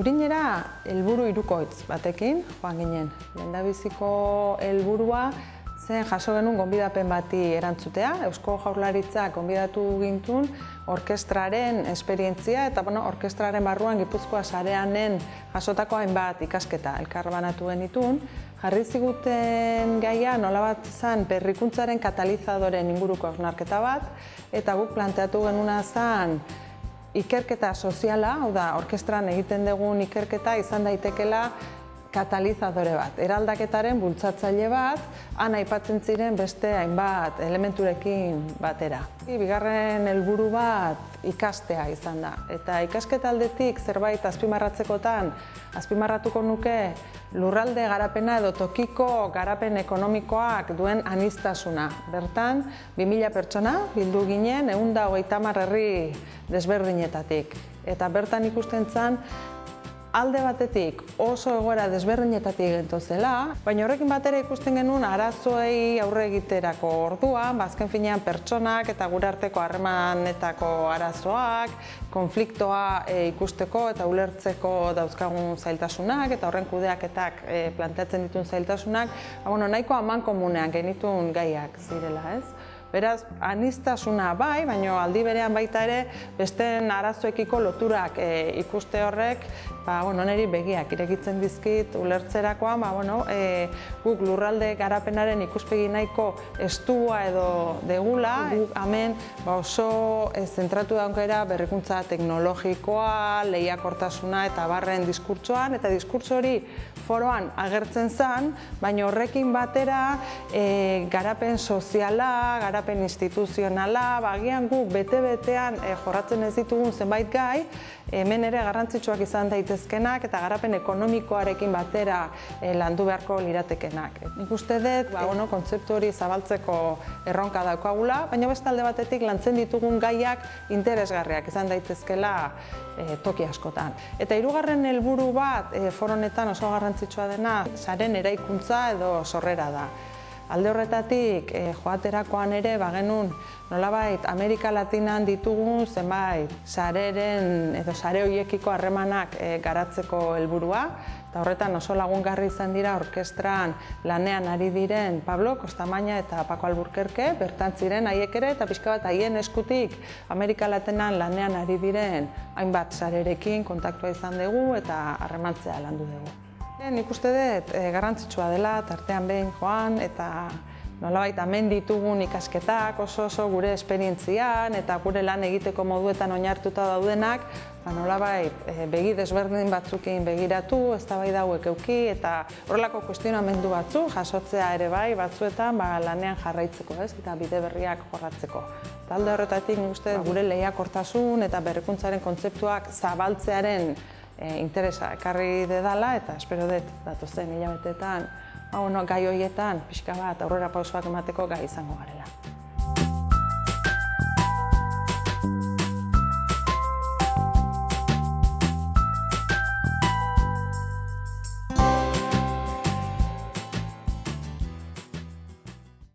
Turinera helburu hirukoitz batekin joan ginen. Lehendabiziko helburua zen jaso genuen gonbidapen bati erantzutea. Eusko Jaurlaritzak gonbidatu gintuen orkestraren esperientzia eta orkestraren barruan Gipuzkoa sareanen jasotako hainbat ikasketa elkarbanatu genituen. Jarri ziguten gaia nolabat zen berrikuntzaren katalizadoren inguruko hausnarketa bat, eta guk planteatu genuna zen ikerketa soziala, hau da, orkestran egiten dugun ikerketa izan daitekela katalizadore bat, eraldaketaren bultzatzaile bat, han aipatzen ziren beste hainbat elementurekin batera. Bigarren helburu bat ikastea izan da, eta ikasketa aldetik zerbait azpimarratzekotan, azpimarratuko nuke lurralde garapena edo tokiko garapen ekonomikoak duen aniztasuna. Bertan, 2000 pertsona bildu ginen 130 herri desberdinetatik. Eta bertan ikusten zen, alde batetik oso egoera desberdinetatik gentozela, baina horrekin batera ikusten genuen arazoei aurre egiterako orduan, azken finean pertsonak eta gure arteko harremanetako arazoak, konfliktoa ikusteko eta ulertzeko dauzkagun zailtasunak eta horren kudeaketak planteatzen dituen zailtasunak, nahiko amankomunean genituen gaiak zirela, ez? Beraz, aniztasuna bai, baina aldi berean baita ere besteen arazoekiko loturak ikuste horrek, niri begiak irekitzen dizkit ulertzerakoan, guk lurralde garapenaren ikuspegi nahiko estua edo degula, guk hemen oso zentratu daukera berrikuntza teknologikoa, lehiakortasuna eta barren diskurtsoan, eta diskurtso hori foroan agertzen zen, baina horrekin batera garapen soziala, garapen instituzionala, agian guk bete-betean jorratzen ez ditugun zenbait gai, hemen ere garrantzitsuak izan daitezkenak eta garapen ekonomikoarekin batera landu beharko liratekenak. Nik uste dut, kontzeptu hori zabaltzeko erronka daukagula, baina beste alde batetik lantzen ditugun gaiak interesgarriak izan daitezkela toki askotan. Eta hirugarren helburu bat foro honetan oso garrantzitsua dena, saren eraikuntza edo sorrera da. Alde horretatik, joaterakoan ere, genuen nolabait Amerika Latinan ditugun zenbait sareren edo sare horiekiko harremanak garatzeko helburua, eta horretan oso lagungarri izan dira orkestran lanean ari diren Pablo Kostamaina eta Paco Alburquerque, bertan ziren haiek ere, eta pixka bat haien eskutik Amerika Latinan lanean ari diren hainbat sarerekin kontaktua izan dugu eta harremantzea landu dugu. Nik uste dut garrantzitsua dela, tartean behin joan, eta nolabait hemen ditugun ikasketak oso gure esperientzian eta gure lan egiteko moduetan oinartuta daudenak, nolabait begi desberdin batzukin begiratu, eztabaida hauek eduki eta horrelako kuestionamendu batzuk jasotzea ere bai batzuetan lanean jarraitzeko, eta bide berriak jorratzeko. Talde horretatik nik uste gure lehiakortasun eta berrikuntzaren kontzeptuak zabaltzearen interesa ekarri dedala, eta espero dut datozen hilabeteetan gai horietan pixka bat aurrera pausoak emateko gai izango garela.